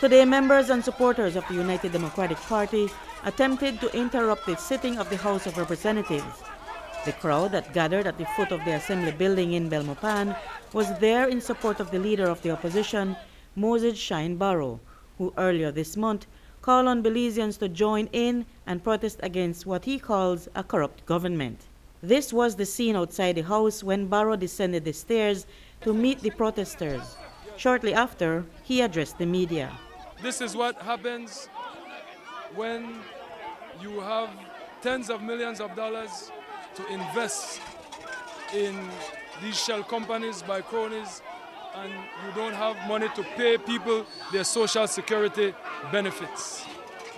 Today, members and supporters of the United Democratic Party attempted to interrupt the sitting of the House of Representatives. The crowd that gathered at the foot of the Assembly building in Belmopan was there in support of the leader of the opposition, Moses Shyne Barrow, who earlier this month called on Belizeans to join in and protest against what he calls a corrupt government. This was the scene outside the house when Barrow descended the stairs to meet the protesters. Shortly after, he addressed the media. This is what happens when you have tens of millions of dollars to invest in these shell companies by cronies, and you don't have money to pay people their social security benefits.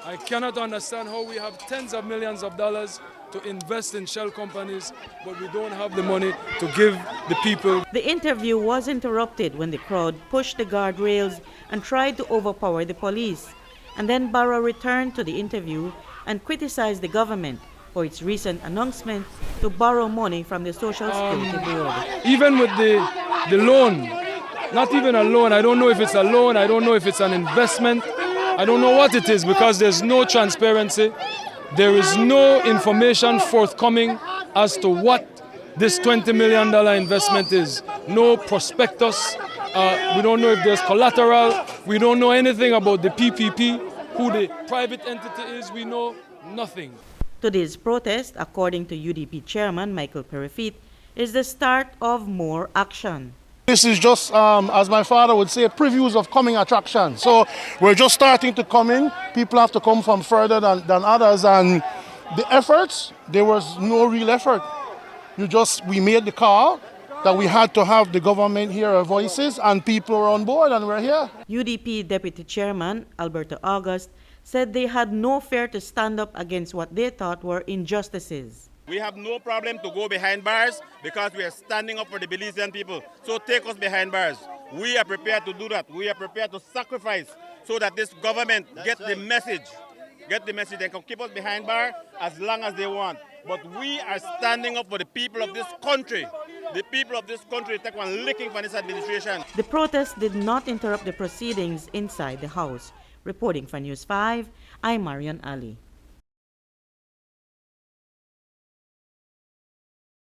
I cannot understand how we have tens of millions of dollars to invest in shell companies, but we don't have the money to give the people. The interview was interrupted when the crowd pushed the guardrails and tried to overpower the police. And then Barrow returned to the interview and criticized the government for its recent announcement to borrow money from the Social Security Board. Even with the loan, not even a loan, I don't know if it's a loan, I don't know if it's an investment, I don't know what it is, because there's no transparency. There is no information forthcoming as to what this $20 million investment is. No prospectus. We don't know if there's collateral. We don't know anything about the PPP, who the private entity is. We know nothing. Today's protest, according to U.D.P chairman Michael Perifit, is the start of more action. This is just, as my father would say, previews of coming attractions. So we're just starting to come in. People have to come from further than others. And the efforts, there was no real effort. We made the call that we had to have the government hear our voices, and people were on board, and we're here. U.D.P Deputy Chairman Alberto August said they had no fear to stand up against what they thought were injustices. We have no problem to go behind bars because we are standing up for the Belizean people. So take us behind bars. We are prepared to do that. We are prepared to sacrifice so that this government gets the message. They can keep us behind bar as long as they want. But we are standing up for the people of this country. The people of this country take one licking from this administration. The protest did not interrupt the proceedings inside the House. Reporting for News 5, I'm Marion Ali.